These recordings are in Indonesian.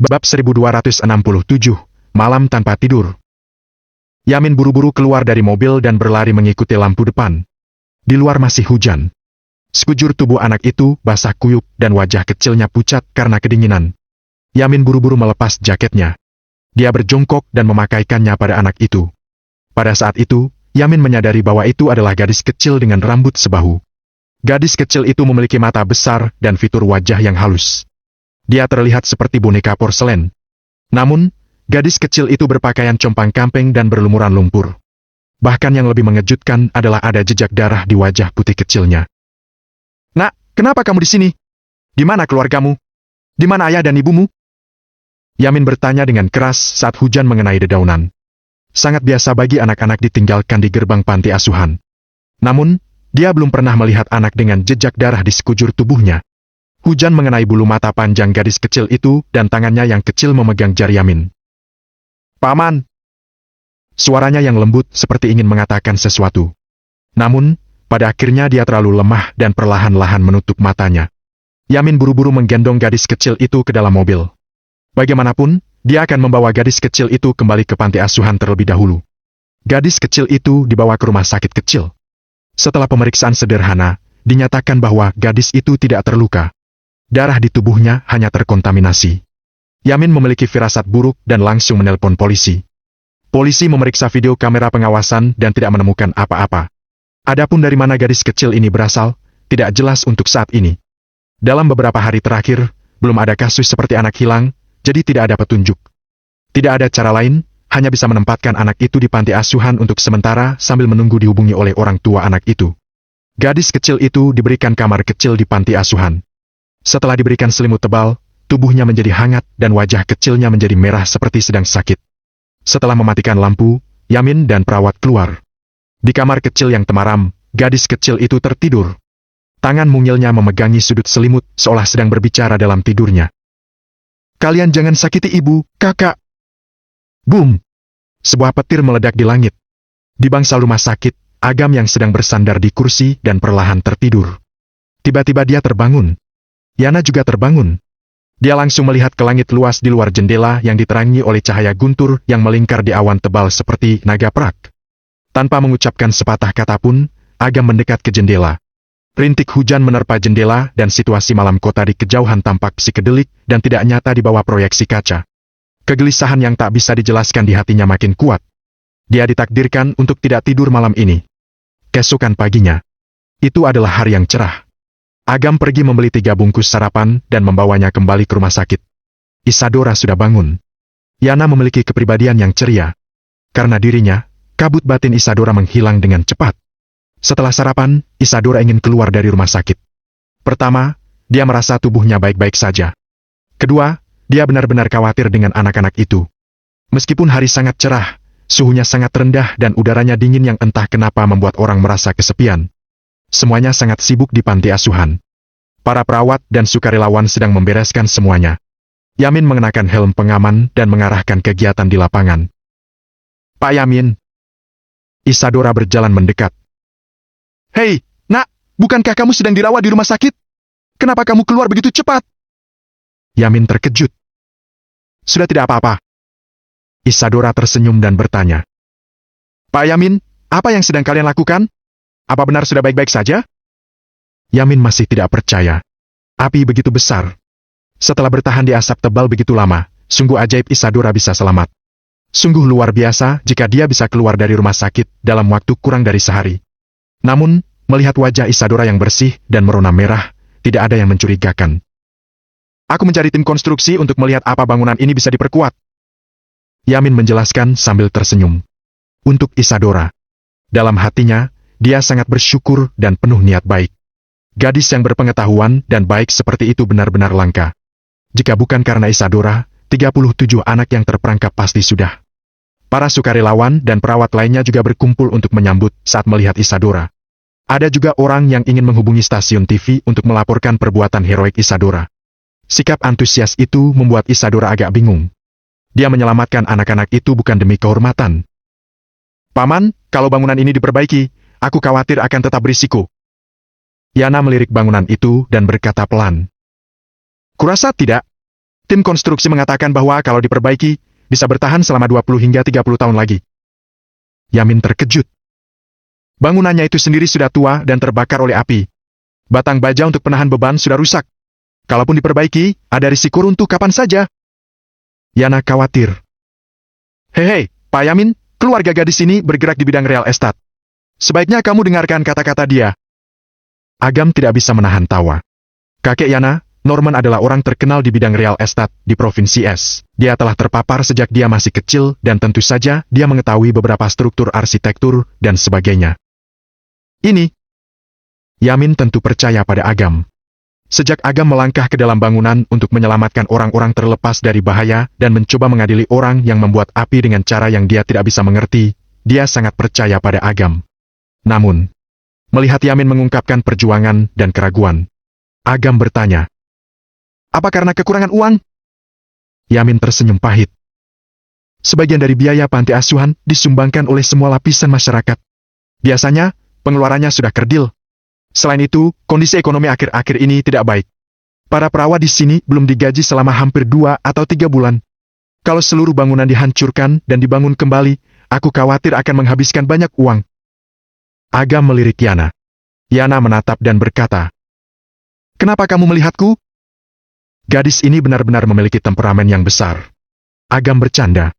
Bab 1267, Malam Tanpa Tidur. Yamin buru-buru keluar dari mobil dan berlari mengikuti lampu depan. Di luar masih hujan. Sekujur tubuh anak itu basah kuyup dan wajah kecilnya pucat karena kedinginan. Yamin buru-buru melepas jaketnya. Dia berjongkok dan memakaikannya pada anak itu. Pada saat itu, Yamin menyadari bahwa itu adalah gadis kecil dengan rambut sebahu. Gadis kecil itu memiliki mata besar dan fitur wajah yang halus. Dia terlihat seperti boneka porselen. Namun, gadis kecil itu berpakaian compang-camping dan berlumuran lumpur. Bahkan yang lebih mengejutkan adalah ada jejak darah di wajah putih kecilnya. "Nak, kenapa kamu di sini? Di mana keluargamu? Di mana ayah dan ibumu?" Yamin bertanya dengan keras saat hujan mengenai dedaunan. Sangat biasa bagi anak-anak ditinggalkan di gerbang panti asuhan. Namun, dia belum pernah melihat anak dengan jejak darah di sekujur tubuhnya. Hujan mengenai bulu mata panjang gadis kecil itu dan tangannya yang kecil memegang jari Yamin. "Paman!" Suaranya yang lembut seperti ingin mengatakan sesuatu. Namun, pada akhirnya dia terlalu lemah dan perlahan-lahan menutup matanya. Yamin buru-buru menggendong gadis kecil itu ke dalam mobil. Bagaimanapun, dia akan membawa gadis kecil itu kembali ke panti asuhan terlebih dahulu. Gadis kecil itu dibawa ke rumah sakit kecil. Setelah pemeriksaan sederhana, dinyatakan bahwa gadis itu tidak terluka. Darah di tubuhnya hanya terkontaminasi. Yamin memiliki firasat buruk dan langsung menelpon polisi. Polisi memeriksa video kamera pengawasan dan tidak menemukan apa-apa. Adapun dari mana gadis kecil ini berasal, tidak jelas untuk saat ini. Dalam beberapa hari terakhir, belum ada kasus seperti anak hilang, jadi tidak ada petunjuk. Tidak ada cara lain, hanya bisa menempatkan anak itu di panti asuhan untuk sementara sambil menunggu dihubungi oleh orang tua anak itu. Gadis kecil itu diberikan kamar kecil di panti asuhan. Setelah diberikan selimut tebal, tubuhnya menjadi hangat dan wajah kecilnya menjadi merah seperti sedang sakit. Setelah mematikan lampu, Yamin dan perawat keluar. Di kamar kecil yang temaram, gadis kecil itu tertidur. Tangan mungilnya memegangi sudut selimut seolah sedang berbicara dalam tidurnya. "Kalian jangan sakiti ibu, kakak." Boom! Sebuah petir meledak di langit. Di bangsal rumah sakit, Agam yang sedang bersandar di kursi dan perlahan tertidur. Tiba-tiba dia terbangun. Yana juga terbangun. Dia langsung melihat ke langit luas di luar jendela yang diterangi oleh cahaya guntur yang melingkar di awan tebal seperti naga perak. Tanpa mengucapkan sepatah kata pun, Agam mendekat ke jendela. Rintik hujan menerpa jendela dan situasi malam kota di kejauhan tampak psikedelik dan tidak nyata di bawah proyeksi kaca. Kegelisahan yang tak bisa dijelaskan di hatinya makin kuat. Dia ditakdirkan untuk tidak tidur malam ini. Keesokan paginya, itu adalah hari yang cerah. Agam pergi membeli 3 bungkus sarapan dan membawanya kembali ke rumah sakit. Isadora sudah bangun. Yana memiliki kepribadian yang ceria. Karena dirinya, kabut batin Isadora menghilang dengan cepat. Setelah sarapan, Isadora ingin keluar dari rumah sakit. Pertama, dia merasa tubuhnya baik-baik saja. Kedua, dia benar-benar khawatir dengan anak-anak itu. Meskipun hari sangat cerah, suhunya sangat rendah dan udaranya dingin yang entah kenapa membuat orang merasa kesepian. Semuanya sangat sibuk di panti asuhan. Para perawat dan sukarelawan sedang membereskan semuanya. Yamin mengenakan helm pengaman dan mengarahkan kegiatan di lapangan. "Pak Yamin." Isadora berjalan mendekat. "Hei, nak, bukankah kamu sedang dirawat di rumah sakit? Kenapa kamu keluar begitu cepat?" Yamin terkejut. "Sudah tidak apa-apa." Isadora tersenyum dan bertanya. "Pak Yamin, apa yang sedang kalian lakukan? Apa benar sudah baik-baik saja?" Yamin masih tidak percaya. Api begitu besar. Setelah bertahan di asap tebal begitu lama, sungguh ajaib Isadora bisa selamat. Sungguh luar biasa jika dia bisa keluar dari rumah sakit dalam waktu kurang dari sehari. Namun, melihat wajah Isadora yang bersih dan merona merah, tidak ada yang mencurigakan. "Aku mencari tim konstruksi untuk melihat apa bangunan ini bisa diperkuat." Yamin menjelaskan sambil tersenyum. Untuk Isadora. Dalam hatinya, dia sangat bersyukur dan penuh niat baik. Gadis yang berpengetahuan dan baik seperti itu benar-benar langka. Jika bukan karena Isadora, 37 anak yang terperangkap pasti sudah. Para sukarelawan dan perawat lainnya juga berkumpul untuk menyambut saat melihat Isadora. Ada juga orang yang ingin menghubungi stasiun TV untuk melaporkan perbuatan heroik Isadora. Sikap antusias itu membuat Isadora agak bingung. Dia menyelamatkan anak-anak itu bukan demi kehormatan. "Paman, kalau bangunan ini diperbaiki, aku khawatir akan tetap berisiko." Yana melirik bangunan itu dan berkata pelan. "Kurasa tidak. Tim konstruksi mengatakan bahwa kalau diperbaiki, bisa bertahan selama 20 hingga 30 tahun lagi. Yamin terkejut. Bangunannya itu sendiri sudah tua dan terbakar oleh api. Batang baja untuk penahan beban sudah rusak. Kalaupun diperbaiki, ada risiko runtuh kapan saja. Yana khawatir. Hei, Pak Yamin, keluarga gadis ini bergerak di bidang real estate. Sebaiknya kamu dengarkan kata-kata dia. Agam tidak bisa menahan tawa. Kakek Yana, Norman adalah orang terkenal di bidang real estate di Provinsi S. Dia telah terpapar sejak dia masih kecil dan tentu saja dia mengetahui beberapa struktur arsitektur dan sebagainya. Ini. Yamin tentu percaya pada Agam. Sejak Agam melangkah ke dalam bangunan untuk menyelamatkan orang-orang terlepas dari bahaya dan mencoba mengadili orang yang membuat api dengan cara yang dia tidak bisa mengerti, dia sangat percaya pada Agam. Namun, melihat Yamin mengungkapkan perjuangan dan keraguan, Agam bertanya, "Apa karena kekurangan uang?" Yamin tersenyum pahit. Sebagian dari biaya panti asuhan disumbangkan oleh semua lapisan masyarakat. Biasanya, pengeluarannya sudah kerdil. Selain itu, kondisi ekonomi akhir-akhir ini tidak baik. Para perawat di sini belum digaji selama hampir 2 atau 3 bulan. Kalau seluruh bangunan dihancurkan dan dibangun kembali, aku khawatir akan menghabiskan banyak uang. Agam melirik Yana. Yana menatap dan berkata, "Kenapa kamu melihatku?" Gadis ini benar-benar memiliki temperamen yang besar. Agam bercanda.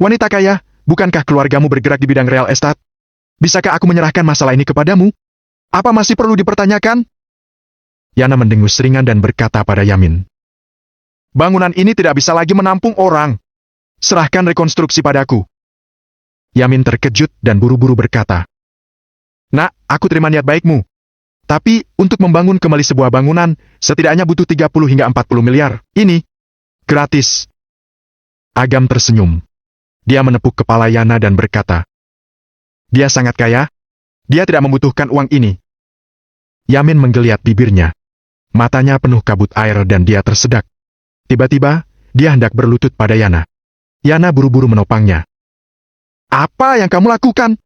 "Wanita kaya, bukankah keluargamu bergerak di bidang real estate? Bisakah aku menyerahkan masalah ini kepadamu? Apa masih perlu dipertanyakan?" Yana mendengus ringan dan berkata pada Yamin, "Bangunan ini tidak bisa lagi menampung orang. Serahkan rekonstruksi padaku." Yamin terkejut dan buru-buru berkata, "Nak, aku terima niat baikmu. Tapi, untuk membangun kembali sebuah bangunan, setidaknya butuh 30 hingga 40 miliar. Ini gratis." Agam tersenyum. Dia menepuk kepala Yana dan berkata, "Dia sangat kaya. Dia tidak membutuhkan uang ini." Yamin menggeliat bibirnya. Matanya penuh kabut air dan dia tersedak. Tiba-tiba, dia hendak berlutut pada Yana. Yana buru-buru menopangnya. "Apa yang kamu lakukan?"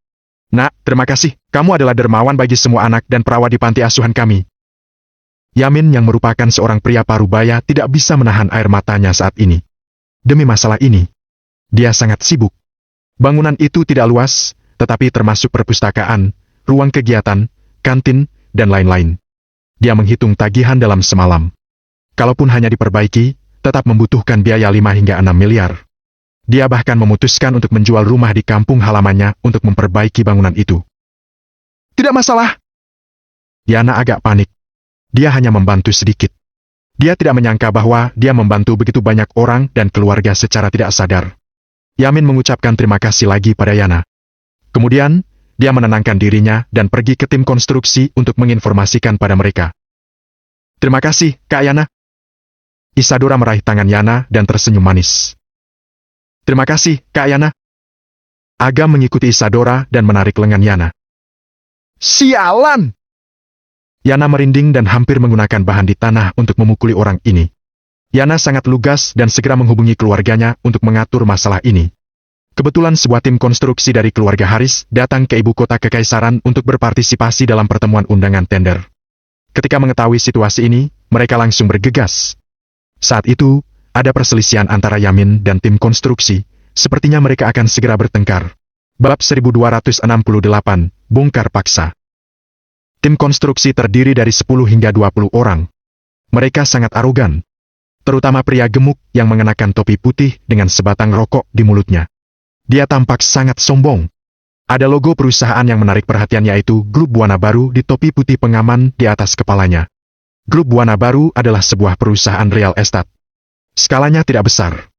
"Nak, terima kasih. Kamu adalah dermawan bagi semua anak dan perawat di panti asuhan kami." Yamin yang merupakan seorang pria parubaya tidak bisa menahan air matanya saat ini. Demi masalah ini, dia sangat sibuk. Bangunan itu tidak luas, tetapi termasuk perpustakaan, ruang kegiatan, kantin, dan lain-lain. Dia menghitung tagihan dalam semalam. Kalaupun hanya diperbaiki, tetap membutuhkan biaya 5 hingga 6 miliar. Dia bahkan memutuskan untuk menjual rumah di kampung halamannya untuk memperbaiki bangunan itu. "Tidak masalah." Yana agak panik. Dia hanya membantu sedikit. Dia tidak menyangka bahwa dia membantu begitu banyak orang dan keluarga secara tidak sadar. Yamin mengucapkan terima kasih lagi pada Yana. Kemudian, dia menenangkan dirinya dan pergi ke tim konstruksi untuk menginformasikan pada mereka. "Terima kasih, Kak Yana." Isadora meraih tangan Yana dan tersenyum manis. "Terima kasih, Kak Yana." Agam mengikuti Isadora dan menarik lengan Yana. "Sialan!" Yana merinding dan hampir menggunakan bahan di tanah untuk memukuli orang ini. Yana sangat lugas dan segera menghubungi keluarganya untuk mengatur masalah ini. Kebetulan sebuah tim konstruksi dari keluarga Haris datang ke ibu kota Kekaisaran untuk berpartisipasi dalam pertemuan undangan tender. Ketika mengetahui situasi ini, mereka langsung bergegas. Saat itu, ada perselisihan antara Yamin dan tim konstruksi, sepertinya mereka akan segera bertengkar. Bab 1268, Bongkar Paksa. Tim konstruksi terdiri dari 10 hingga 20 orang. Mereka sangat arogan. Terutama pria gemuk yang mengenakan topi putih dengan sebatang rokok di mulutnya. Dia tampak sangat sombong. Ada logo perusahaan yang menarik perhatian yaitu Grup Buana Baru di topi putih pengaman di atas kepalanya. Grup Buana Baru adalah sebuah perusahaan real estate. Skalanya tidak besar.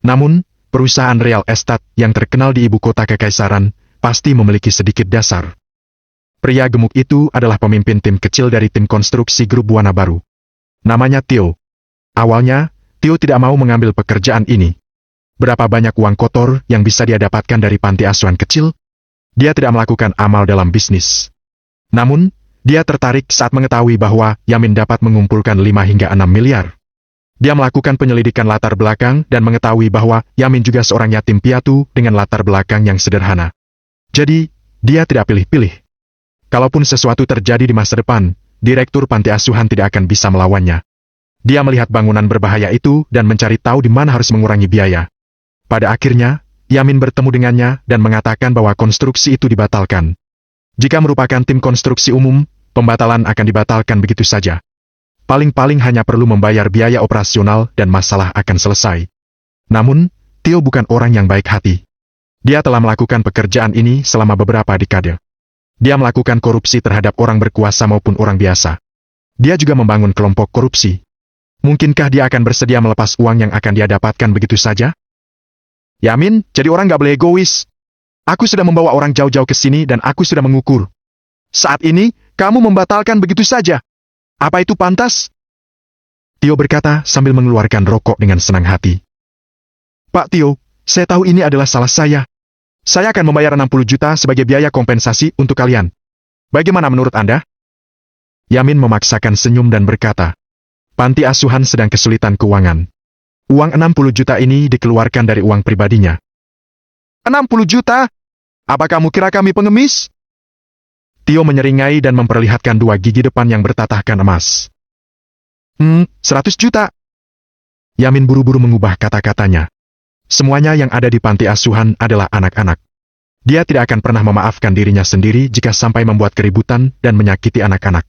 Namun, perusahaan real estate yang terkenal di ibu kota Kekaisaran pasti memiliki sedikit dasar. Pria gemuk itu adalah pemimpin tim kecil dari tim konstruksi Grup Buana Baru. Namanya Tio. Awalnya, Tio tidak mau mengambil pekerjaan ini. Berapa banyak uang kotor yang bisa dia dapatkan dari panti asuhan kecil? Dia tidak melakukan amal dalam bisnis. Namun, dia tertarik saat mengetahui bahwa Yamin dapat mengumpulkan 5 hingga 6 miliar. Dia melakukan penyelidikan latar belakang dan mengetahui bahwa Yamin juga seorang yatim piatu dengan latar belakang yang sederhana. Jadi, dia tidak pilih-pilih. Kalaupun sesuatu terjadi di masa depan, direktur panti asuhan tidak akan bisa melawannya. Dia melihat bangunan berbahaya itu dan mencari tahu di mana harus mengurangi biaya. Pada akhirnya, Yamin bertemu dengannya dan mengatakan bahwa konstruksi itu dibatalkan. Jika merupakan tim konstruksi umum, pembatalan akan dibatalkan begitu saja. Paling-paling hanya perlu membayar biaya operasional dan masalah akan selesai. Namun, Tio bukan orang yang baik hati. Dia telah melakukan pekerjaan ini selama beberapa dekade. Dia melakukan korupsi terhadap orang berkuasa maupun orang biasa. Dia juga membangun kelompok korupsi. Mungkinkah dia akan bersedia melepas uang yang akan dia dapatkan begitu saja? Yamin, jadi orang gak boleh egois. Aku sudah membawa orang jauh-jauh ke sini dan aku sudah mengukur. Saat ini, kamu membatalkan begitu saja. Apa itu pantas? Tio berkata sambil mengeluarkan rokok dengan senang hati. Pak Tio, saya tahu ini adalah salah saya. Saya akan membayar 60 juta sebagai biaya kompensasi untuk kalian. Bagaimana menurut Anda? Yamin memaksakan senyum dan berkata, panti asuhan sedang kesulitan keuangan. Uang 60 juta ini dikeluarkan dari uang pribadinya. 60 juta? Apa kamu kira kami pengemis? Tio menyeringai dan memperlihatkan dua gigi depan yang bertatahkan emas. 100 juta. Yamin buru-buru mengubah kata-katanya. Semuanya yang ada di panti asuhan adalah anak-anak. Dia tidak akan pernah memaafkan dirinya sendiri jika sampai membuat keributan dan menyakiti anak-anak.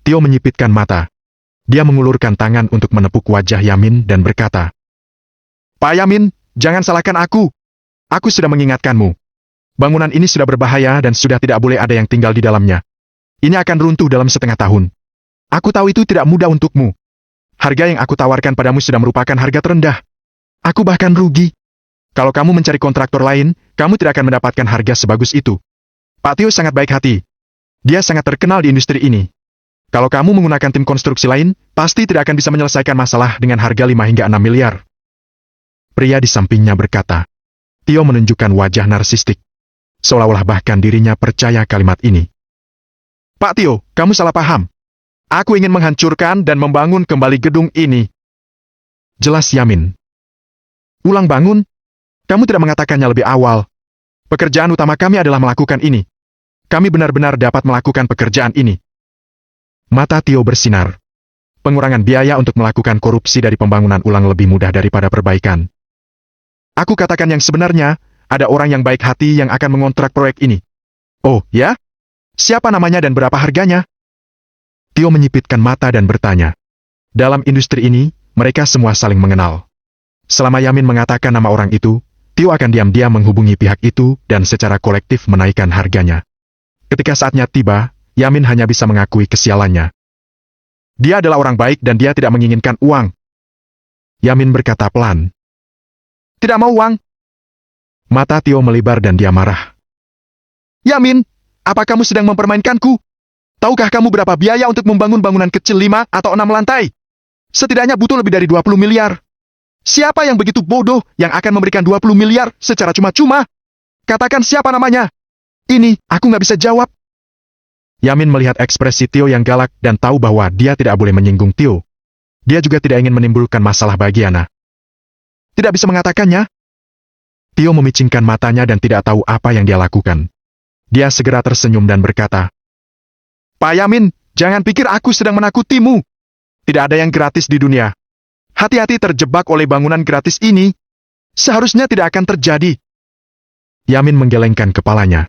Tio menyipitkan mata. Dia mengulurkan tangan untuk menepuk wajah Yamin dan berkata, Pak Yamin, jangan salahkan aku. Aku sudah mengingatkanmu. Bangunan ini sudah berbahaya dan sudah tidak boleh ada yang tinggal di dalamnya. Ini akan runtuh dalam setengah tahun. Aku tahu itu tidak mudah untukmu. Harga yang aku tawarkan padamu sudah merupakan harga terendah. Aku bahkan rugi. Kalau kamu mencari kontraktor lain, kamu tidak akan mendapatkan harga sebagus itu. Pak Tio sangat baik hati. Dia sangat terkenal di industri ini. Kalau kamu menggunakan tim konstruksi lain, pasti tidak akan bisa menyelesaikan masalah dengan harga 5 hingga 6 miliar. Pria di sampingnya berkata. Tio menunjukkan wajah narsistik. Seolah-olah bahkan dirinya percaya kalimat ini. Pak Tio, kamu salah paham. Aku ingin menghancurkan dan membangun kembali gedung ini. Jelas Yamin. Ulang bangun? Kamu tidak mengatakannya lebih awal. Pekerjaan utama kami adalah melakukan ini. Kami benar-benar dapat melakukan pekerjaan ini. Mata Tio bersinar. Pengurangan biaya untuk melakukan korupsi dari pembangunan ulang lebih mudah daripada perbaikan. Aku katakan yang sebenarnya, ada orang yang baik hati yang akan mengontrak proyek ini. Oh, ya? Siapa namanya dan berapa harganya? Tio menyipitkan mata dan bertanya. Dalam industri ini, mereka semua saling mengenal. Selama Yamin mengatakan nama orang itu, Tio akan diam-diam menghubungi pihak itu dan secara kolektif menaikkan harganya. Ketika saatnya tiba, Yamin hanya bisa mengakui kesialannya. Dia adalah orang baik dan dia tidak menginginkan uang. Yamin berkata pelan. Tidak mau uang? Mata Tio melebar dan dia marah. Yamin, apa kamu sedang mempermainkanku? Tahukah kamu berapa biaya untuk membangun bangunan kecil 5 atau 6 lantai? Setidaknya butuh lebih dari 20 miliar. Siapa yang begitu bodoh yang akan memberikan 20 miliar secara cuma-cuma? Katakan siapa namanya? Ini, aku nggak bisa jawab. Yamin melihat ekspresi Tio yang galak dan tahu bahwa dia tidak boleh menyinggung Tio. Dia juga tidak ingin menimbulkan masalah bagi Yana. Tidak bisa mengatakannya? Tio memicingkan matanya dan tidak tahu apa yang dia lakukan. Dia segera tersenyum dan berkata, Pak Yamin, jangan pikir aku sedang menakutimu. Tidak ada yang gratis di dunia. Hati-hati terjebak oleh bangunan gratis ini. Seharusnya tidak akan terjadi. Yamin menggelengkan kepalanya.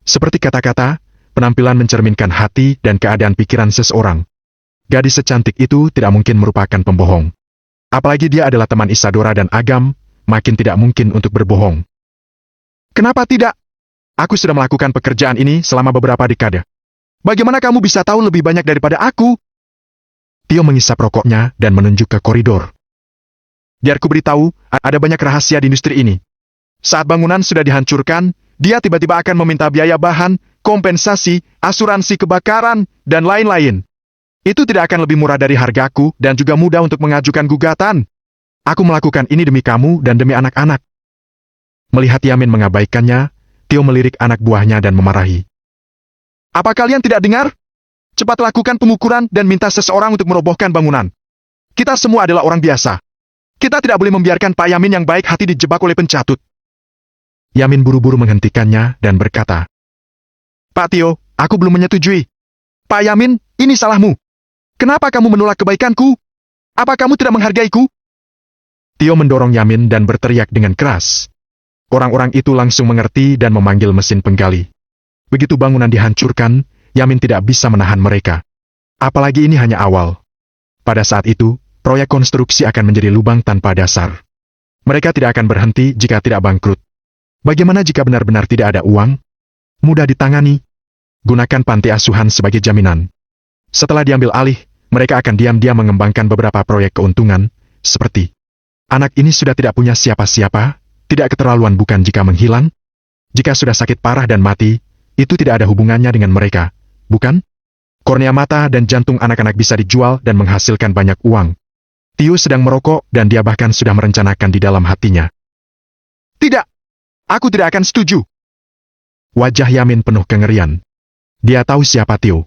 Seperti kata-kata, penampilan mencerminkan hati dan keadaan pikiran seseorang. Gadis secantik itu tidak mungkin merupakan pembohong. Apalagi dia adalah teman Isadora dan Agam, makin tidak mungkin untuk berbohong. Kenapa tidak? Aku sudah melakukan pekerjaan ini selama beberapa dekade. Bagaimana kamu bisa tahu lebih banyak daripada aku? Tio mengisap rokoknya dan menunjuk ke koridor. Biar ku beritahu, ada banyak rahasia di industri ini. Saat bangunan sudah dihancurkan, dia tiba-tiba akan meminta biaya bahan, kompensasi, asuransi kebakaran, dan lain-lain. Itu tidak akan lebih murah dari hargaku dan juga mudah untuk mengajukan gugatan. Aku melakukan ini demi kamu dan demi anak-anak. Melihat Yamin mengabaikannya, Tio melirik anak buahnya dan memarahi. Apa kalian tidak dengar? Cepat lakukan pengukuran dan minta seseorang untuk merobohkan bangunan. Kita semua adalah orang biasa. Kita tidak boleh membiarkan Pak Yamin yang baik hati dijebak oleh pencatut. Yamin buru-buru menghentikannya dan berkata, Pak Tio, aku belum menyetujui. Pak Yamin, ini salahmu. Kenapa kamu menolak kebaikanku? Apa kamu tidak menghargaiku? Tio mendorong Yamin dan berteriak dengan keras. Orang-orang itu langsung mengerti dan memanggil mesin penggali. Begitu bangunan dihancurkan, Yamin tidak bisa menahan mereka. Apalagi ini hanya awal. Pada saat itu, proyek konstruksi akan menjadi lubang tanpa dasar. Mereka tidak akan berhenti jika tidak bangkrut. Bagaimana jika benar-benar tidak ada uang? Mudah ditangani. Gunakan panti asuhan sebagai jaminan. Setelah diambil alih, mereka akan diam-diam mengembangkan beberapa proyek keuntungan, seperti anak ini sudah tidak punya siapa-siapa, tidak keterlaluan bukan jika menghilang? Jika sudah sakit parah dan mati, itu tidak ada hubungannya dengan mereka, bukan? Kornea mata dan jantung anak-anak bisa dijual dan menghasilkan banyak uang. Tio sedang merokok dan dia bahkan sudah merencanakan di dalam hatinya. Tidak! Aku tidak akan setuju! Wajah Yamin penuh kengerian. Dia tahu siapa Tio.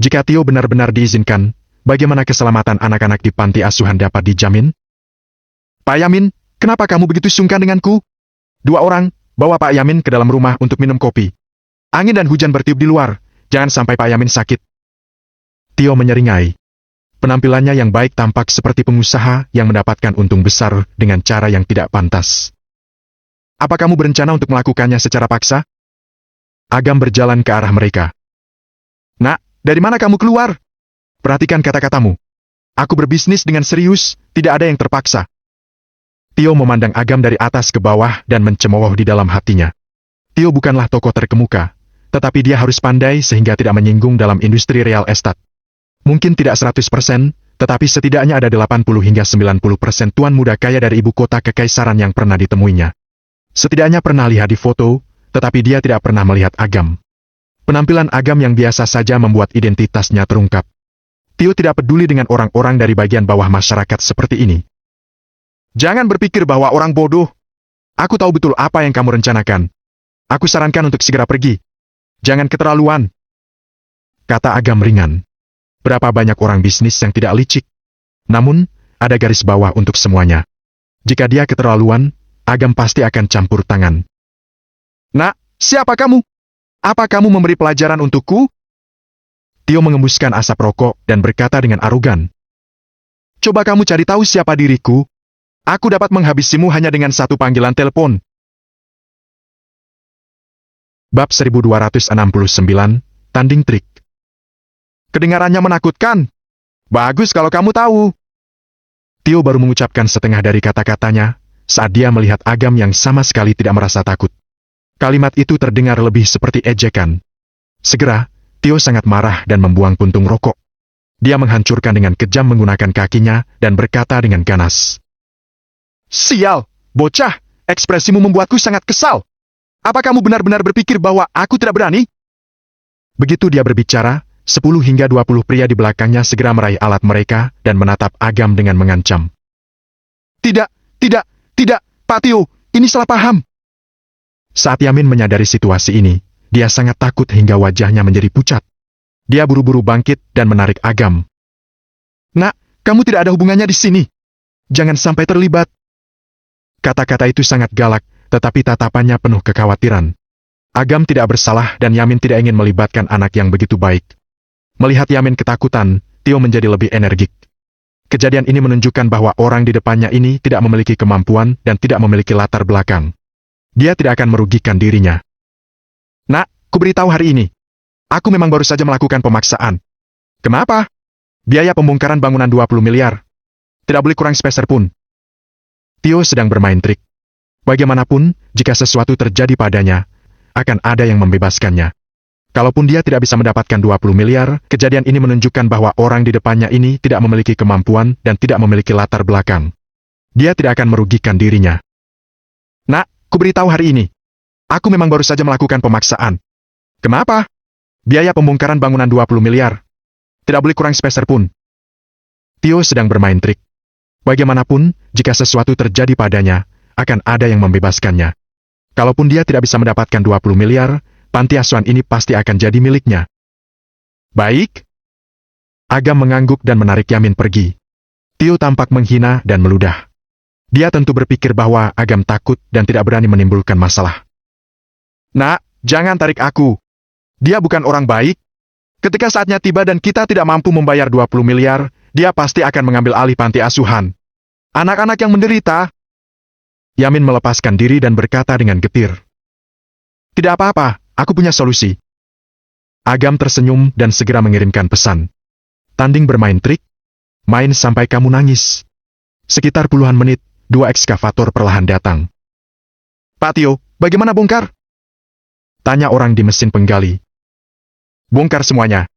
Jika Tio benar-benar diizinkan, bagaimana keselamatan anak-anak di panti asuhan dapat dijamin? Pak Yamin, kenapa kamu begitu sungkan denganku? Dua orang, bawa Pak Yamin ke dalam rumah untuk minum kopi. Angin dan hujan bertiup di luar, jangan sampai Pak Yamin sakit. Tio menyeringai. Penampilannya yang baik tampak seperti pengusaha yang mendapatkan untung besar dengan cara yang tidak pantas. Apa kamu berencana untuk melakukannya secara paksa? Agam berjalan ke arah mereka. Nak, dari mana kamu keluar? Perhatikan kata-katamu. Aku berbisnis dengan serius, tidak ada yang terpaksa. Tio memandang Agam dari atas ke bawah dan mencemooh di dalam hatinya. Tio bukanlah tokoh terkemuka, tetapi dia harus pandai sehingga tidak menyinggung dalam industri real estate. Mungkin tidak 100%, tetapi setidaknya ada 80 hingga 90% tuan muda kaya dari ibu kota kekaisaran yang pernah ditemuinya. Setidaknya pernah lihat di foto, tetapi dia tidak pernah melihat Agam. Penampilan Agam yang biasa saja membuat identitasnya terungkap. Tio tidak peduli dengan orang-orang dari bagian bawah masyarakat seperti ini. Jangan berpikir bahwa orang bodoh. Aku tahu betul apa yang kamu rencanakan. Aku sarankan untuk segera pergi. Jangan keterlaluan. Kata Agam ringan. Berapa banyak orang bisnis yang tidak licik. Namun, ada garis bawah untuk semuanya. Jika dia keterlaluan, Agam pasti akan campur tangan. Nak, siapa kamu? Apa kamu memberi pelajaran untukku? Tio mengembuskan asap rokok dan berkata dengan arogan. Coba kamu cari tahu siapa diriku. Aku dapat menghabisimu hanya dengan satu panggilan telepon. Bab 1269, Tanding Trik. Kedengarannya menakutkan. Bagus kalau kamu tahu. Tio baru mengucapkan setengah dari kata-katanya, saat dia melihat Agam yang sama sekali tidak merasa takut. Kalimat itu terdengar lebih seperti ejekan. Segera, Tio sangat marah dan membuang puntung rokok. Dia menghancurkan dengan kejam menggunakan kakinya dan berkata dengan ganas. Sial, bocah, ekspresimu membuatku sangat kesal. Apa kamu benar-benar berpikir bahwa aku tidak berani? Begitu dia berbicara, 10 hingga 20 pria di belakangnya segera meraih alat mereka dan menatap Agam dengan mengancam. Tidak, Pak Tio, ini salah paham. Saat Yamin menyadari situasi ini, dia sangat takut hingga wajahnya menjadi pucat. Dia buru-buru bangkit dan menarik Agam. Nak, kamu tidak ada hubungannya di sini. Jangan sampai terlibat. Kata-kata itu sangat galak, tetapi tatapannya penuh kekhawatiran. Agam tidak bersalah dan Yamin tidak ingin melibatkan anak yang begitu baik. Melihat Yamin ketakutan, Tio menjadi lebih energik. Kejadian ini menunjukkan bahwa orang di depannya ini tidak memiliki kemampuan dan tidak memiliki latar belakang. Dia tidak akan merugikan dirinya. Nak, kuberitahu hari ini. Aku memang baru saja melakukan pemaksaan. Kenapa? Biaya pembongkaran bangunan 20 miliar. Tidak boleh kurang sepeser pun. Tio sedang bermain trik. Bagaimanapun, jika sesuatu terjadi padanya, akan ada yang membebaskannya. Kalaupun dia tidak bisa mendapatkan 20 miliar, kejadian ini menunjukkan bahwa orang di depannya ini tidak memiliki kemampuan dan tidak memiliki latar belakang. Dia tidak akan merugikan dirinya. Nak, kuberitahu hari ini. Aku memang baru saja melakukan pemaksaan. Kenapa? Biaya pembongkaran bangunan 20 miliar. Tidak boleh kurang sepeser pun. Tio sedang bermain trik. Bagaimanapun, jika sesuatu terjadi padanya, akan ada yang membebaskannya. Kalaupun dia tidak bisa mendapatkan 20 miliar, panti asuhan ini pasti akan jadi miliknya. Baik. Agam mengangguk dan menarik Yamin pergi. Tio tampak menghina dan meludah. Dia tentu berpikir bahwa Agam takut dan tidak berani menimbulkan masalah. Nak, jangan tarik aku. Dia bukan orang baik. Ketika saatnya tiba dan kita tidak mampu membayar 20 miliar, dia pasti akan mengambil alih panti asuhan. Anak-anak yang menderita. Yamin melepaskan diri dan berkata dengan getir. Tidak apa-apa, aku punya solusi. Agam tersenyum dan segera mengirimkan pesan. Tanding bermain trik, main sampai kamu nangis. Sekitar puluhan menit, 2 ekskavator perlahan datang. Pak Tio, bagaimana bongkar? Tanya orang di mesin penggali. Bongkar semuanya.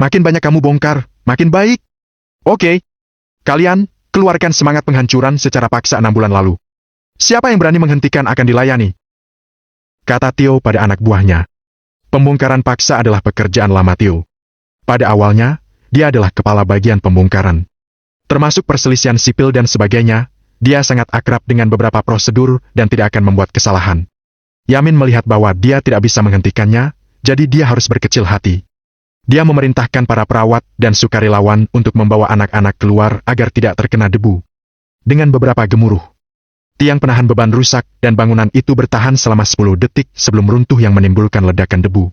Makin banyak kamu bongkar, makin baik. Oke. Kalian, keluarkan semangat penghancuran secara paksa 6 bulan lalu. Siapa yang berani menghentikan akan dilayani. Kata Tio pada anak buahnya. Pembongkaran paksa adalah pekerjaan lama Tio. Pada awalnya, dia adalah kepala bagian pembongkaran. Termasuk perselisihan sipil dan sebagainya, dia sangat akrab dengan beberapa prosedur dan tidak akan membuat kesalahan. Yamin melihat bahwa dia tidak bisa menghentikannya, jadi dia harus berkecil hati. Dia memerintahkan para perawat dan sukarelawan untuk membawa anak-anak keluar agar tidak terkena debu. Dengan beberapa gemuruh, tiang penahan beban rusak dan bangunan itu bertahan selama 10 detik sebelum runtuh yang menimbulkan ledakan debu.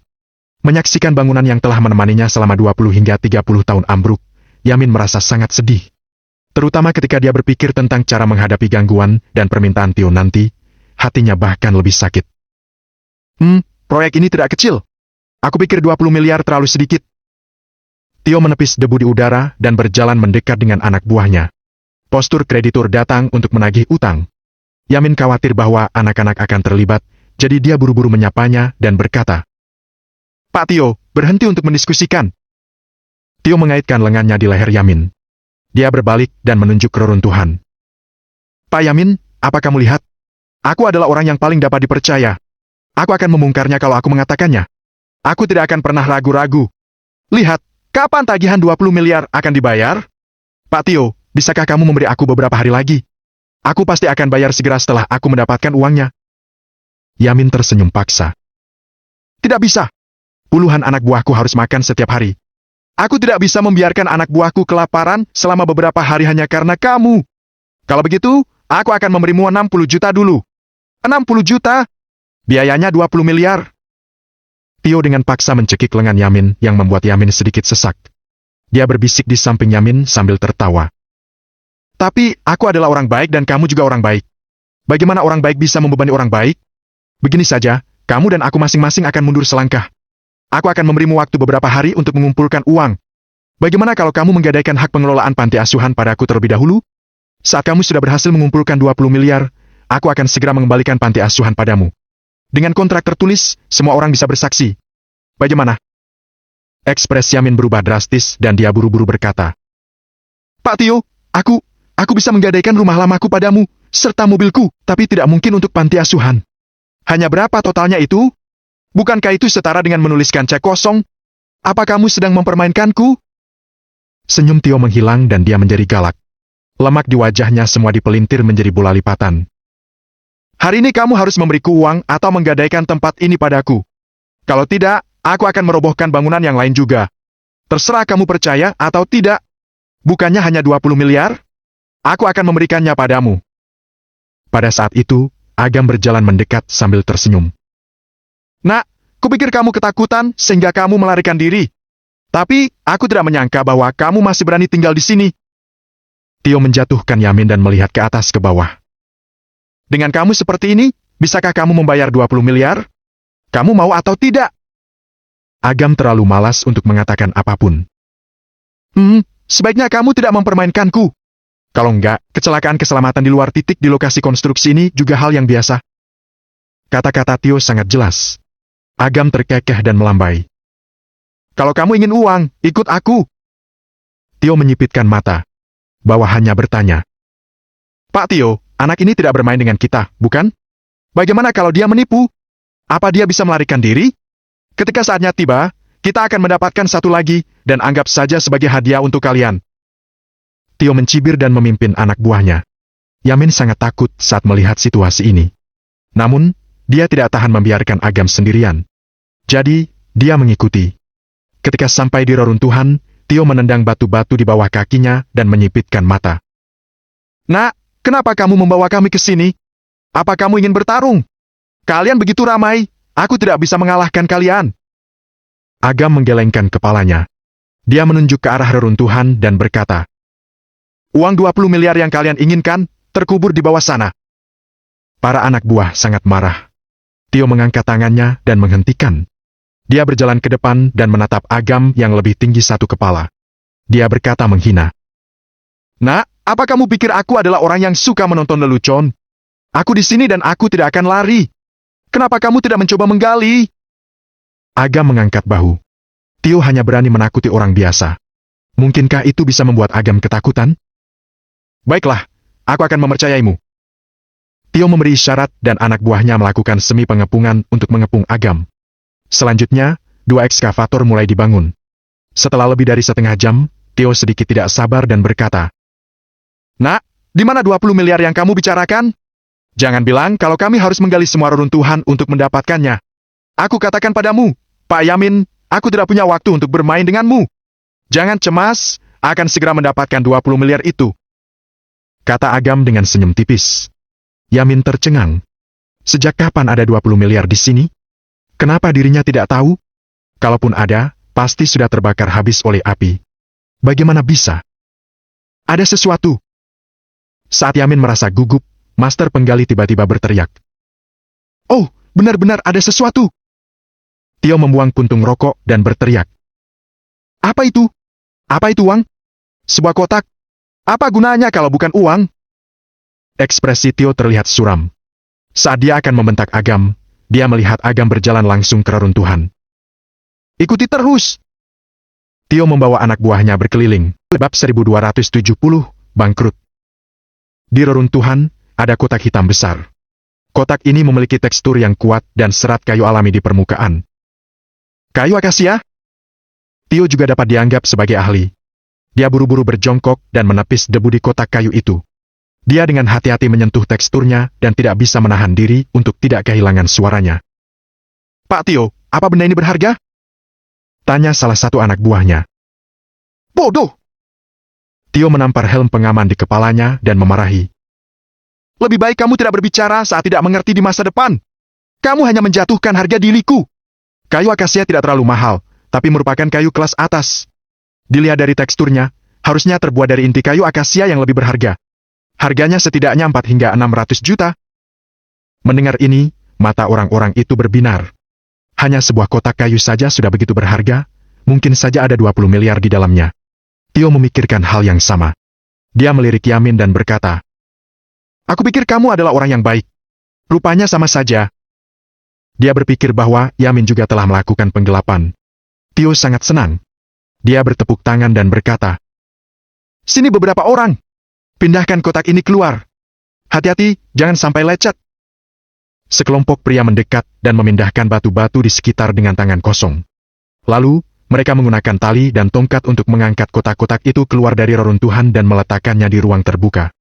Menyaksikan bangunan yang telah menemaninya selama 20 hingga 30 tahun ambruk, Yamin merasa sangat sedih. Terutama ketika dia berpikir tentang cara menghadapi gangguan dan permintaan Tio nanti, hatinya bahkan lebih sakit. Proyek ini tidak kecil. Aku pikir 20 miliar terlalu sedikit. Tio menepis debu di udara dan berjalan mendekat dengan anak buahnya. Postur kreditur datang untuk menagih utang. Yamin khawatir bahwa anak-anak akan terlibat, jadi dia buru-buru menyapanya dan berkata, Pak Tio, berhenti untuk mendiskusikan. Tio mengaitkan lengannya di leher Yamin. Dia berbalik dan menunjuk reruntuhan. Pak Yamin, apa kamu lihat? Aku adalah orang yang paling dapat dipercaya. Aku akan membongkarnya kalau aku mengatakannya. Aku tidak akan pernah ragu-ragu. Lihat, kapan tagihan 20 miliar akan dibayar? Pak Tio, bisakah kamu memberi aku beberapa hari lagi? Aku pasti akan bayar segera setelah aku mendapatkan uangnya. Yamin tersenyum paksa. Tidak bisa. Puluhan anak buahku harus makan setiap hari. Aku tidak bisa membiarkan anak buahku kelaparan selama beberapa hari hanya karena kamu. Kalau begitu, aku akan memberimu 60 juta dulu. 60 juta? Biayanya 20 miliar. Tio dengan paksa mencekik lengan Yamin yang membuat Yamin sedikit sesak. Dia berbisik di samping Yamin sambil tertawa. Tapi, aku adalah orang baik dan kamu juga orang baik. Bagaimana orang baik bisa membebani orang baik? Begini saja, kamu dan aku masing-masing akan mundur selangkah. Aku akan memberimu waktu beberapa hari untuk mengumpulkan uang. Bagaimana kalau kamu menggadaikan hak pengelolaan panti asuhan padaku terlebih dahulu? Saat kamu sudah berhasil mengumpulkan 20 miliar, aku akan segera mengembalikan panti asuhan padamu. Dengan kontrak tertulis, semua orang bisa bersaksi. Bagaimana? Ekspresi Yamin berubah drastis dan dia buru-buru berkata, Pak Tio, aku bisa menggadaikan rumah lamaku padamu, serta mobilku, tapi tidak mungkin untuk panti asuhan. Hanya berapa totalnya itu? Bukankah itu setara dengan menuliskan cek kosong? Apa kamu sedang mempermainkanku? Senyum Tio menghilang dan dia menjadi galak. Lemak di wajahnya semua dipelintir menjadi bola lipatan. Hari ini kamu harus memberiku uang atau menggadaikan tempat ini padaku. Kalau tidak, aku akan merobohkan bangunan yang lain juga. Terserah kamu percaya atau tidak. Bukannya hanya 20 miliar? Aku akan memberikannya padamu. Pada saat itu, Agam berjalan mendekat sambil tersenyum. Nak, kupikir kamu ketakutan sehingga kamu melarikan diri. Tapi, aku tidak menyangka bahwa kamu masih berani tinggal di sini. Tio menjatuhkan Yamin dan melihat ke atas ke bawah. Dengan kamu seperti ini, bisakah kamu membayar 20 miliar? Kamu mau atau tidak? Agam terlalu malas untuk mengatakan apapun. Sebaiknya kamu tidak mempermainkanku. Kalau enggak, kecelakaan keselamatan di luar titik di lokasi konstruksi ini juga hal yang biasa. Kata-kata Tio sangat jelas. Agam terkekeh dan melambai. Kalau kamu ingin uang, ikut aku. Tio menyipitkan mata. Bawahannya bertanya. Pak Tio, anak ini tidak bermain dengan kita, bukan? Bagaimana kalau dia menipu? Apa dia bisa melarikan diri? Ketika saatnya tiba, kita akan mendapatkan satu lagi, dan anggap saja sebagai hadiah untuk kalian. Tio mencibir dan memimpin anak buahnya. Yamin sangat takut saat melihat situasi ini. Namun, dia tidak tahan membiarkan Agam sendirian. Jadi, dia mengikuti. Ketika sampai di reruntuhan, Tio menendang batu-batu di bawah kakinya dan menyipitkan mata. Nak, kenapa kamu membawa kami ke sini? Apa kamu ingin bertarung? Kalian begitu ramai, aku tidak bisa mengalahkan kalian. Agam menggelengkan kepalanya. Dia menunjuk ke arah reruntuhan dan berkata, Uang 20 miliar yang kalian inginkan, terkubur di bawah sana. Para anak buah sangat marah. Tio mengangkat tangannya dan menghentikan. Dia berjalan ke depan dan menatap Agam yang lebih tinggi satu kepala. Dia berkata menghina. Nak, apa kamu pikir aku adalah orang yang suka menonton lelucon? Aku di sini dan aku tidak akan lari. Kenapa kamu tidak mencoba menggali? Agam mengangkat bahu. Tio hanya berani menakuti orang biasa. Mungkinkah itu bisa membuat Agam ketakutan? Baiklah, aku akan mempercayaimu. Tio memberi isyarat dan anak buahnya melakukan semi pengepungan untuk mengepung Agam. Selanjutnya, 2 ekskavator mulai dibangun. Setelah lebih dari setengah jam, Tio sedikit tidak sabar dan berkata, Nak, di mana 20 miliar yang kamu bicarakan? Jangan bilang kalau kami harus menggali semua reruntuhan untuk mendapatkannya. Aku katakan padamu, Pak Yamin, aku tidak punya waktu untuk bermain denganmu. Jangan cemas, akan segera mendapatkan 20 miliar itu. Kata Agam dengan senyum tipis. Yamin tercengang. Sejak kapan ada 20 miliar di sini? Kenapa dirinya tidak tahu? Kalaupun ada, pasti sudah terbakar habis oleh api. Bagaimana bisa? Ada sesuatu. Saat Yamin merasa gugup, Master Penggali tiba-tiba berteriak. Oh, benar-benar ada sesuatu. Tio membuang puntung rokok dan berteriak. Apa itu? Apa itu uang? Sebuah kotak? Apa gunanya kalau bukan uang? Ekspresi Tio terlihat suram. Saat dia akan membentak Agam, dia melihat Agam berjalan langsung ke reruntuhan. Ikuti terus! Tio membawa anak buahnya berkeliling. Bab 1270, Bangkrut. Di reruntuhan, ada kotak hitam besar. Kotak ini memiliki tekstur yang kuat dan serat kayu alami di permukaan. Kayu akasia? Tio juga dapat dianggap sebagai ahli. Dia buru-buru berjongkok dan menepis debu di kotak kayu itu. Dia dengan hati-hati menyentuh teksturnya dan tidak bisa menahan diri untuk tidak kehilangan suaranya. Pak Tio, apa benda ini berharga? Tanya salah satu anak buahnya. Bodoh! Tio menampar helm pengaman di kepalanya dan memarahi. Lebih baik kamu tidak berbicara saat tidak mengerti di masa depan. Kamu hanya menjatuhkan harga diriku. Kayu akasia tidak terlalu mahal, tapi merupakan kayu kelas atas. Dilihat dari teksturnya, harusnya terbuat dari inti kayu akasia yang lebih berharga. Harganya setidaknya 4 hingga 600 juta. Mendengar ini, mata orang-orang itu berbinar. Hanya sebuah kotak kayu saja sudah begitu berharga, mungkin saja ada 20 miliar di dalamnya. Tio memikirkan hal yang sama. Dia melirik Yamin dan berkata, Aku pikir kamu adalah orang yang baik. Rupanya sama saja. Dia berpikir bahwa Yamin juga telah melakukan penggelapan. Tio sangat senang. Dia bertepuk tangan dan berkata, Sini beberapa orang. Pindahkan kotak ini keluar. Hati-hati, jangan sampai lecet. Sekelompok pria mendekat dan memindahkan batu-batu di sekitar dengan tangan kosong. Lalu, mereka menggunakan tali dan tongkat untuk mengangkat kotak-kotak itu keluar dari reruntuhan dan meletakkannya di ruang terbuka.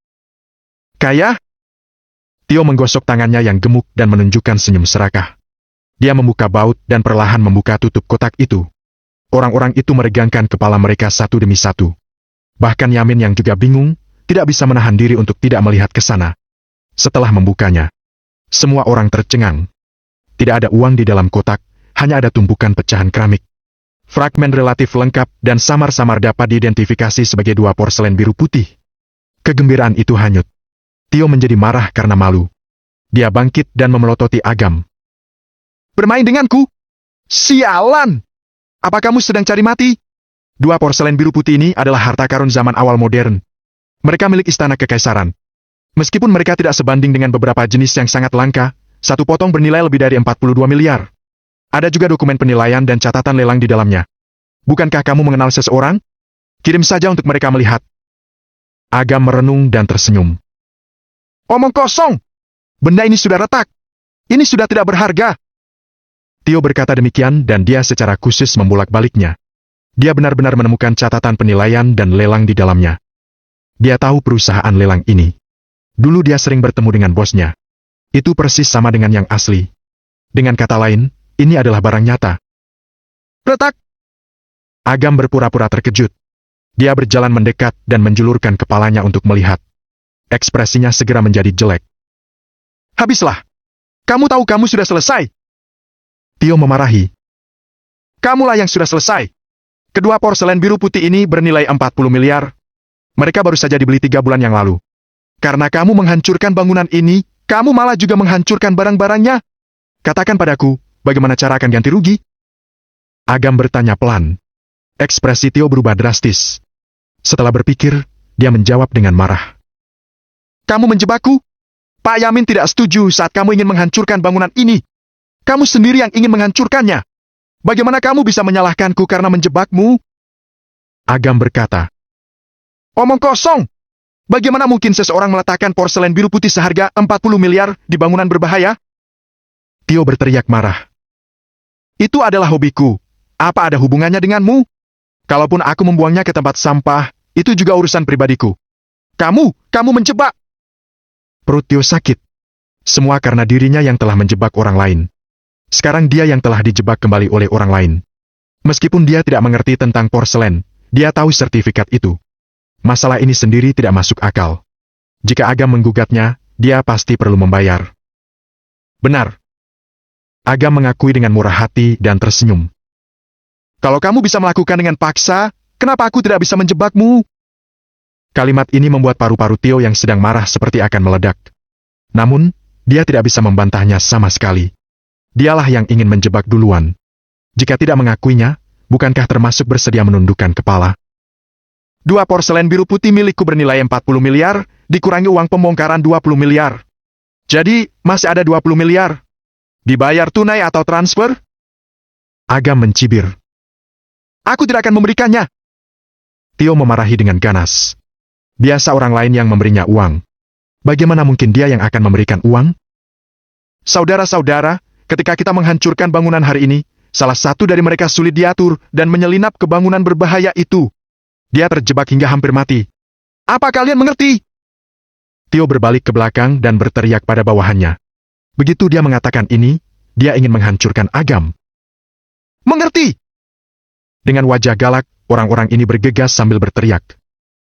Kaya? Tio menggosok tangannya yang gemuk dan menunjukkan senyum serakah. Dia membuka baut dan perlahan membuka tutup kotak itu. Orang-orang itu meregangkan kepala mereka satu demi satu. Bahkan Yamin yang juga bingung, tidak bisa menahan diri untuk tidak melihat ke sana. Setelah membukanya, semua orang tercengang. Tidak ada uang di dalam kotak, hanya ada tumpukan pecahan keramik. Fragmen relatif lengkap dan samar-samar dapat diidentifikasi sebagai 2 porselen biru putih. Kegembiraan itu hanyut. Tio menjadi marah karena malu. Dia bangkit dan memelototi Agam. Bermain denganku? Sialan! Apa kamu sedang cari mati? 2 porselen biru putih ini adalah harta karun zaman awal modern. Mereka milik istana kekaisaran. Meskipun mereka tidak sebanding dengan beberapa jenis yang sangat langka, satu potong bernilai lebih dari 42 miliar. Ada juga dokumen penilaian dan catatan lelang di dalamnya. Bukankah kamu mengenal seseorang? Kirim saja untuk mereka melihat. Agam merenung dan tersenyum. Omong kosong! Benda ini sudah retak. Ini sudah tidak berharga. Tio berkata demikian dan dia secara khusus membolak-baliknya. Dia benar-benar menemukan catatan penilaian dan lelang di dalamnya. Dia tahu perusahaan lelang ini. Dulu dia sering bertemu dengan bosnya. Itu persis sama dengan yang asli. Dengan kata lain, ini adalah barang nyata. Retak! Agam berpura-pura terkejut. Dia berjalan mendekat dan menjulurkan kepalanya untuk melihat. Ekspresinya segera menjadi jelek. Habislah! Kamu tahu kamu sudah selesai! Tio memarahi. Kamulah yang sudah selesai. Kedua porselen biru putih ini bernilai 40 miliar. Mereka baru saja dibeli 3 bulan yang lalu. Karena kamu menghancurkan bangunan ini, kamu malah juga menghancurkan barang-barangnya. Katakan padaku, bagaimana cara akan ganti rugi? Agam bertanya pelan. Ekspresi Tio berubah drastis. Setelah berpikir, dia menjawab dengan marah. Kamu menjebakku? Pak Yamin tidak setuju saat kamu ingin menghancurkan bangunan ini. Kamu sendiri yang ingin menghancurkannya. Bagaimana kamu bisa menyalahkanku karena menjebakmu? Agam berkata. Omong kosong! Bagaimana mungkin seseorang meletakkan porselen biru putih seharga 40 miliar di bangunan berbahaya? Tio berteriak marah. Itu adalah hobiku. Apa ada hubungannya denganmu? Kalaupun aku membuangnya ke tempat sampah, itu juga urusan pribadiku. Kamu menjebak! Perut Tio sakit. Semua karena dirinya yang telah menjebak orang lain. Sekarang dia yang telah dijebak kembali oleh orang lain. Meskipun dia tidak mengerti tentang porselen, dia tahu sertifikat itu. Masalah ini sendiri tidak masuk akal. Jika Agam menggugatnya, dia pasti perlu membayar. Benar. Agam mengakui dengan murah hati dan tersenyum. Kalau kamu bisa melakukan dengan paksa, kenapa aku tidak bisa menjebakmu? Kalimat ini membuat paru-paru Tio yang sedang marah seperti akan meledak. Namun, dia tidak bisa membantahnya sama sekali. Dialah yang ingin menjebak duluan. Jika tidak mengakuinya, bukankah termasuk bersedia menundukkan kepala? 2 porselen biru putih milikku bernilai 40 miliar, dikurangi uang pembongkaran 20 miliar. Jadi, masih ada 20 miliar. Dibayar tunai atau transfer? Agam mencibir. Aku tidak akan memberikannya. Tio memarahi dengan ganas. Biasa orang lain yang memberinya uang. Bagaimana mungkin dia yang akan memberikan uang? Saudara-saudara, ketika kita menghancurkan bangunan hari ini, salah satu dari mereka sulit diatur dan menyelinap ke bangunan berbahaya itu. Dia terjebak hingga hampir mati. Apa kalian mengerti? Tio berbalik ke belakang dan berteriak pada bawahannya. Begitu dia mengatakan ini, dia ingin menghancurkan Agam. Mengerti? Dengan wajah galak, orang-orang ini bergegas sambil berteriak.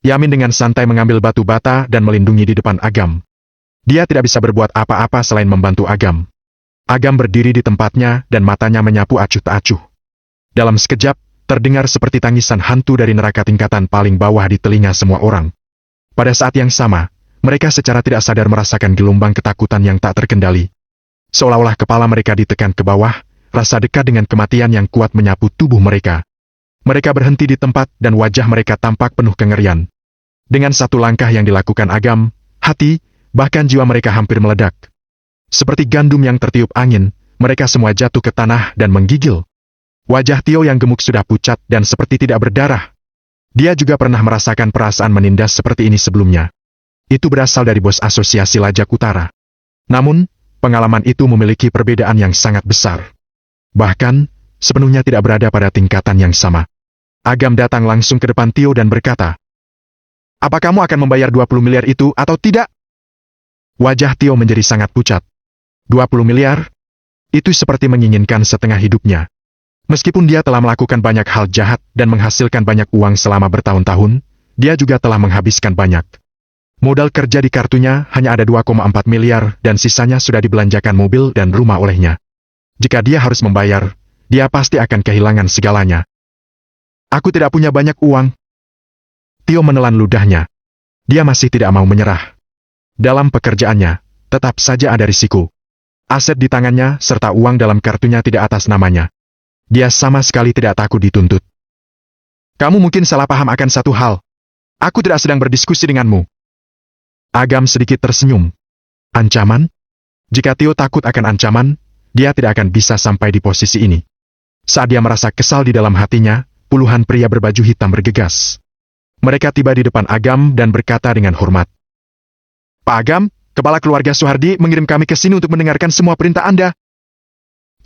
Yamin dengan santai mengambil batu bata dan melindungi di depan Agam. Dia tidak bisa berbuat apa-apa selain membantu Agam. Agam berdiri di tempatnya dan matanya menyapu acuh tak acuh. Dalam sekejap, terdengar seperti tangisan hantu dari neraka tingkatan paling bawah di telinga semua orang. Pada saat yang sama, mereka secara tidak sadar merasakan gelombang ketakutan yang tak terkendali. Seolah-olah kepala mereka ditekan ke bawah, rasa dekat dengan kematian yang kuat menyapu tubuh mereka. Mereka berhenti di tempat dan wajah mereka tampak penuh kengerian. Dengan satu langkah yang dilakukan Agam, hati, bahkan jiwa mereka hampir meledak. Seperti gandum yang tertiup angin, mereka semua jatuh ke tanah dan menggigil. Wajah Tio yang gemuk sudah pucat dan seperti tidak berdarah. Dia juga pernah merasakan perasaan menindas seperti ini sebelumnya. Itu berasal dari bos asosiasi Lajak Utara. Namun, pengalaman itu memiliki perbedaan yang sangat besar. Bahkan, sepenuhnya tidak berada pada tingkatan yang sama. Agam datang langsung ke depan Tio dan berkata, apa kamu akan membayar 20 miliar itu atau tidak? Wajah Tio menjadi sangat pucat. 20 miliar? Itu seperti menginginkan setengah hidupnya. Meskipun dia telah melakukan banyak hal jahat dan menghasilkan banyak uang selama bertahun-tahun, dia juga telah menghabiskan banyak. Modal kerja di kartunya hanya ada 2,4 miliar dan sisanya sudah dibelanjakan mobil dan rumah olehnya. Jika dia harus membayar, dia pasti akan kehilangan segalanya. Aku tidak punya banyak uang. Tio menelan ludahnya. Dia masih tidak mau menyerah. Dalam pekerjaannya, tetap saja ada risiko. Aset di tangannya serta uang dalam kartunya tidak atas namanya. Dia sama sekali tidak takut dituntut. Kamu mungkin salah paham akan satu hal. Aku tidak sedang berdiskusi denganmu. Agam sedikit tersenyum. Ancaman? Jika Tio takut akan ancaman, dia tidak akan bisa sampai di posisi ini. Saat dia merasa kesal di dalam hatinya, puluhan pria berbaju hitam bergegas. Mereka tiba di depan Agam dan berkata dengan hormat. Pak Agam, kepala keluarga Suhardi mengirim kami ke sini untuk mendengarkan semua perintah Anda.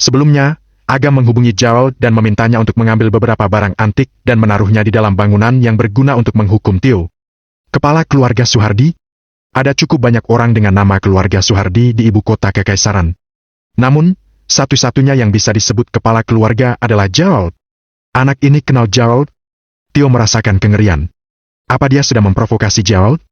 Sebelumnya, Agam menghubungi Gerald dan memintanya untuk mengambil beberapa barang antik dan menaruhnya di dalam bangunan yang berguna untuk menghukum Tio. Kepala keluarga Suhardi? Ada cukup banyak orang dengan nama keluarga Suhardi di ibu kota Kekaisaran. Namun, satu-satunya yang bisa disebut kepala keluarga adalah Gerald. Anak ini kenal Gerald? Tio merasakan kengerian. Apa dia sudah memprovokasi Gerald?